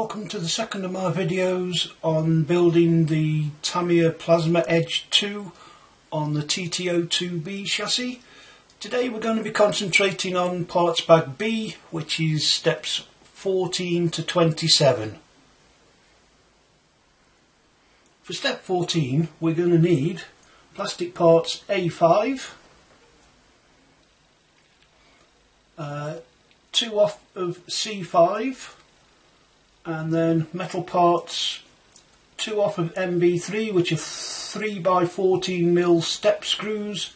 Welcome to the second of my videos on building the Tamiya Plasma Edge 2 on the TT-02B chassis. Today we're going to be concentrating on parts bag B, which is steps 14 to 27. For step 14 we're going to need plastic parts A5, 2 off of C5, and then metal parts 2 off of MB3, which are 3x14mm step screws,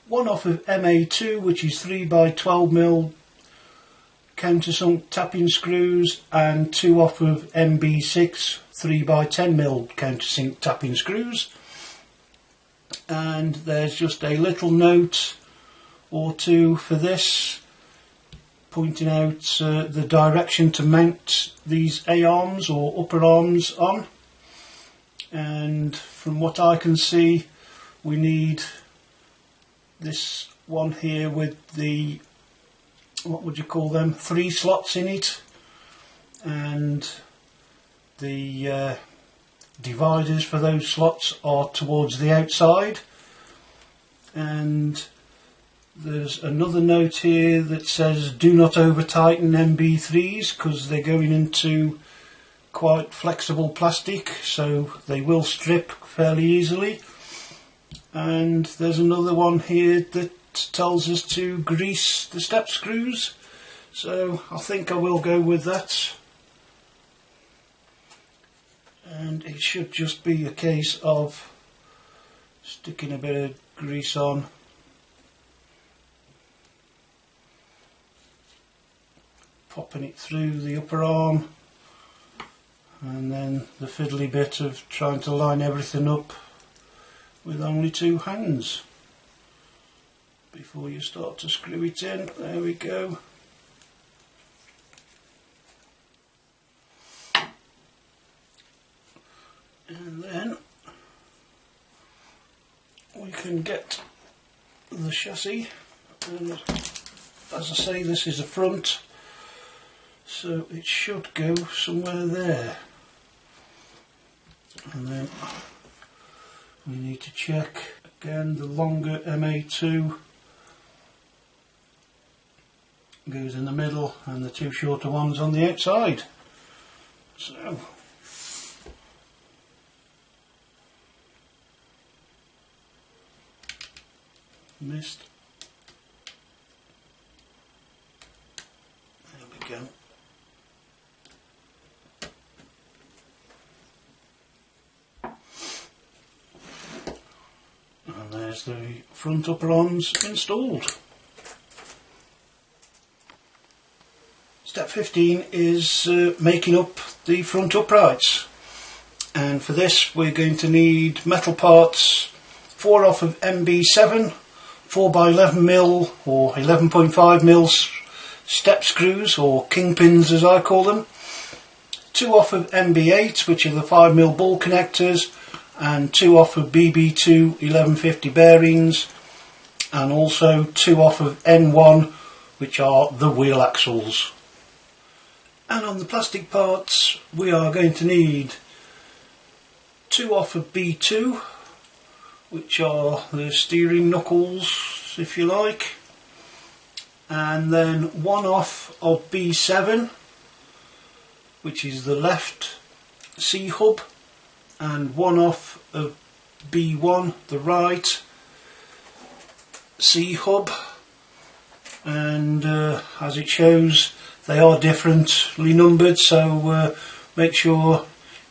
1 off of MA2, which is 3x12mm countersunk tapping screws, and 2 off of MB6 3x10mm countersink tapping screws. And there's just a little note or two for this, pointing out the direction to mount these A-arms or upper arms on. And from what I can see, we need this one here with the, what would you call them, 3 slots in it, and the dividers for those slots are towards the outside. And there's another note here that says do not over tighten MB3s because they're going into quite flexible plastic, so they will strip fairly easily. And there's another one here that tells us to grease the step screws, so I think I will go with that. And it should just be a case of sticking a bit of grease on, popping it through the upper arm, and then the fiddly bit of trying to line everything up with only 2 hands before you start to screw it in. There we go. And then we can get the chassis, and as I say, this is the front, so it should go somewhere there. And then we need to check again, the longer MA2 goes in the middle and the 2 shorter ones on the outside. So missed. There we go. And there's the front upper arms installed. Step 15 is making up the front uprights, and for this we're going to need metal parts 4 off of MB7, 4x11mm or 11.5mm step screws, or kingpins as I call them, 2 off of MB8, which are the 5mm ball connectors, and 2 off of BB2 1150 bearings, and also 2 off of N1, which are the wheel axles. And on the plastic parts we are going to need 2 off of B2, which are the steering knuckles if you like, and then 1 off of B7, which is the left C hub, and 1 off of B1, the right C hub. And as it shows, they are differently numbered, so make sure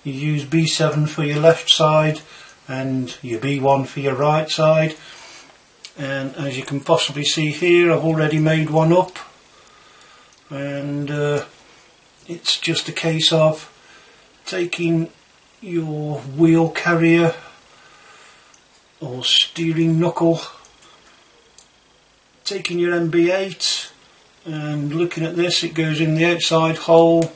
you use B7 for your left side and your B1 for your right side. And as you can possibly see here, I've already made one up, and it's just a case of taking your wheel carrier or steering knuckle, taking your MB8 and looking at this, it goes in the outside hole,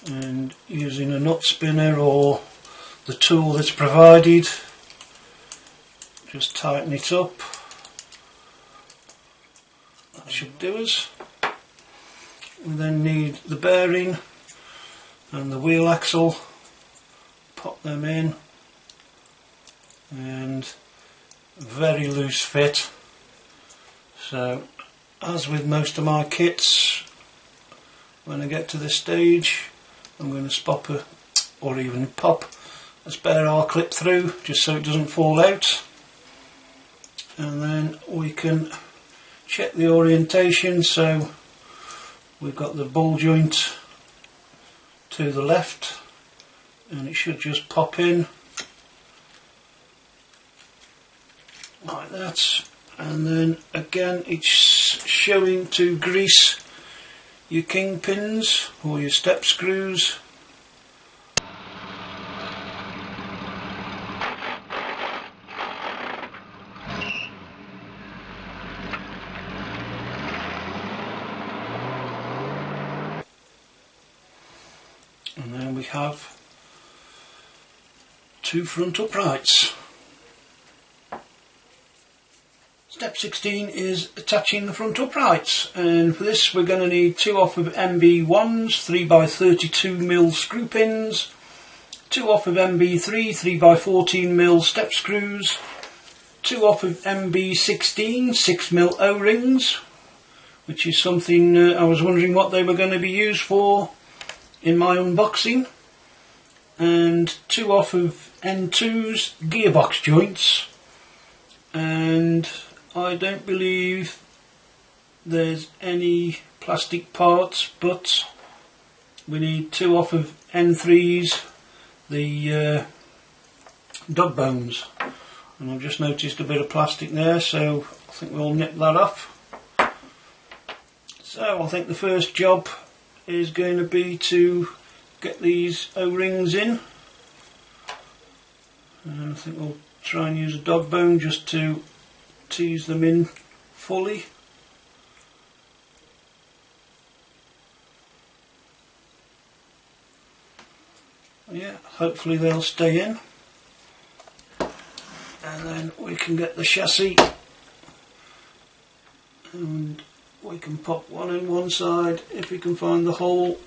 and using a nut spinner or the tool that's provided, just tighten it up. That should do us. We then need the bearing and the wheel axle. Pop them in, and very loose fit. So as with most of my kits, when I get to this stage I'm going to pop a spare R-clip through just so it doesn't fall out, and then we can check the orientation. So we've got the ball joint to the left and it should just pop in like that, and then again it's showing to grease your kingpins or your step screws. And then we have two front uprights. Step 16 is attaching the front uprights, and for this we're going to need 2 off of MB1s 3x32mm screw pins, 2 off of MB3 3x14mm step screws, 2 off of MB16 6mm O-rings, which is something I was wondering what they were going to be used for in my unboxing, and 2 off of N2's gearbox joints, and I don't believe there's any plastic parts, but we need 2 off of N3's, the dog bones, and I've just noticed a bit of plastic there, so I think we'll nip that off. So I think the first job is going to be to get these O-rings in, and I think we'll try and use a dog bone just to tease them in fully. Yeah, hopefully they'll stay in, and then we can get the chassis, and we can pop one in one side if we can find the hole.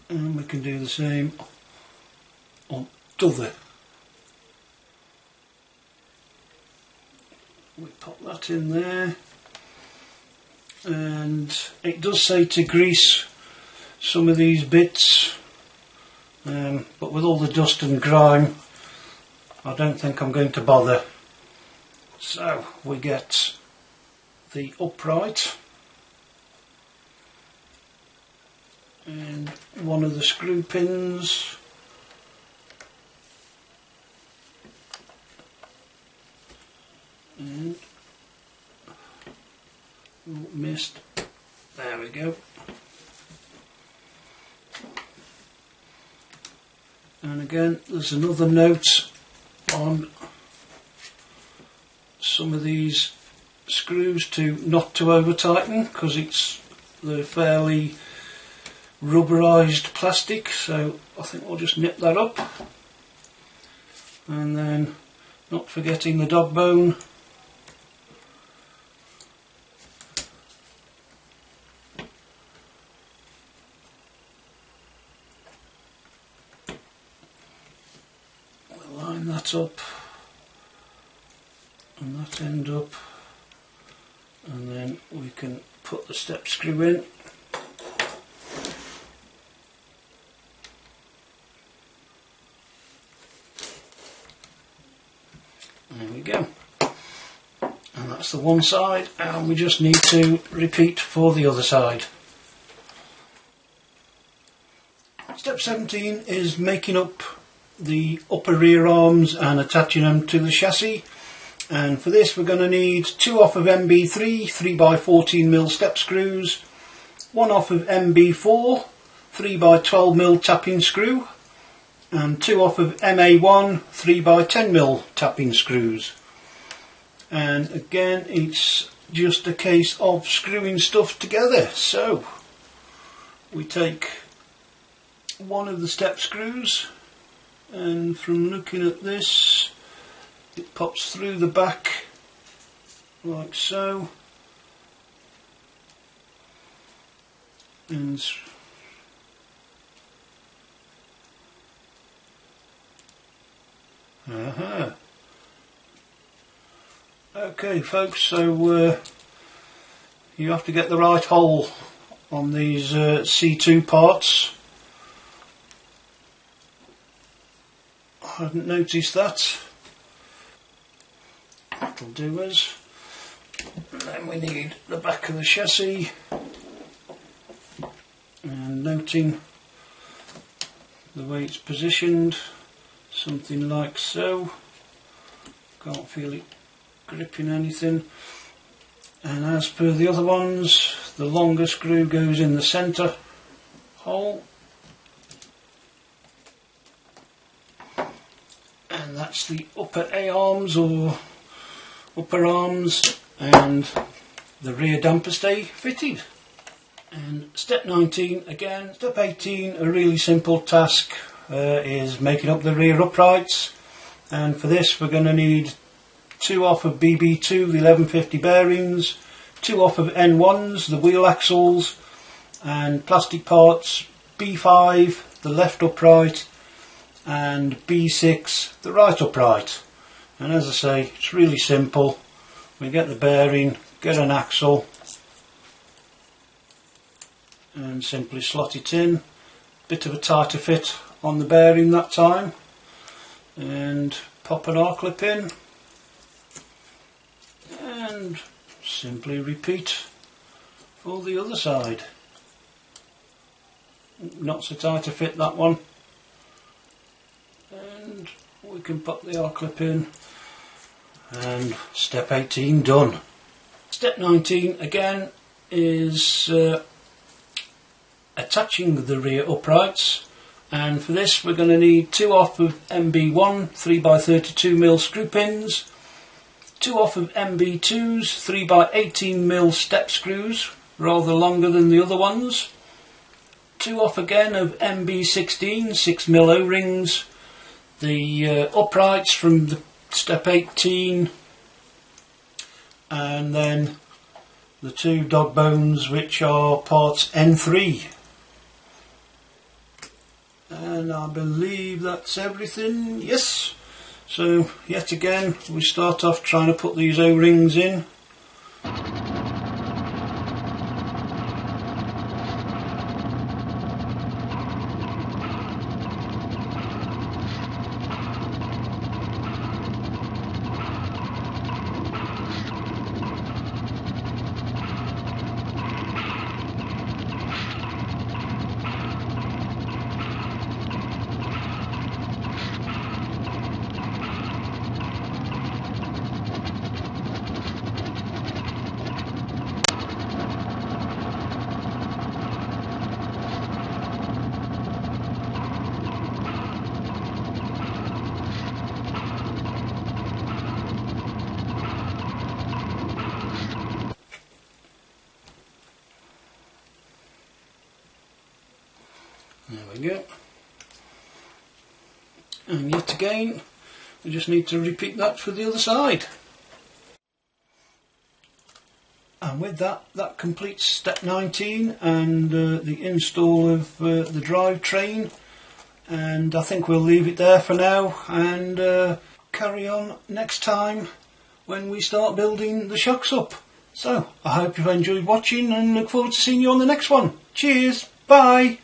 And we can do the same on the other. We pop that in there, and it does say to grease some of these bits, but with all the dust and grime I don't think I'm going to bother. So we get the upright and one of the screw pins, and missed, there we go. And again there's another note on some of these screws not to over tighten, because they're fairly rubberized plastic, so I think we'll just nip that up. And then, not forgetting the dog bone, we'll line that up and that end up, and then we can put the step screw in. There we go, and that's the one side, and we just need to repeat for the other side. Step 17 is making up the upper rear arms and attaching them to the chassis, and for this we're going to need 2 off of MB3 3x14mm step screws, 1 off of MB4 3x12mm tapping screw, and 2 off of MA1 3x10mm tapping screws. And again it's just a case of screwing stuff together. So we take one of the step screws, and from looking at this It pops through the back like so, and okay folks, so you have to get the right hole on these C2 parts. I hadn't noticed that. That'll do us. And then we need the back of the chassis, and noting the way it's positioned, something like so. Can't feel it gripping anything. And as per the other ones, the longer screw goes in the centre hole, and that's the upper A-arms or upper arms, and the rear damper stay fitted. And step 19 again. Step 18, a really simple task, is making up the rear uprights, and for this we're going to need 2 off of BB2, the 1150 bearings, 2 off of N1s, the wheel axles, and plastic parts B5, the left upright, and B6, the right upright. And as I say, it's really simple. We get the bearing, get an axle, and simply slot it in. Bit of a tighter fit on the bearing that time, and pop an R-clip in, and simply repeat for the other side. Not so tight to fit that one, and we can pop the R-clip in, and step 18 done. Step 19 again is attaching the rear uprights, and for this we're going to need 2 off of MB1 3x32mm screw pins, 2 off of MB2s 3x18mm step screws, rather longer than the other ones, 2 off again of MB16 6mm O-rings, the uprights from the step 18, and then the 2 dog bones, which are parts N3. And I believe that's everything. Yes. So yet again we start off trying to put these O-rings in. There we go. And yet again, we just need to repeat that for the other side. And with that, that completes step 19 and the install of the drivetrain. And I think we'll leave it there for now and carry on next time when we start building the shocks up. So, I hope you've enjoyed watching and look forward to seeing you on the next one. Cheers, bye!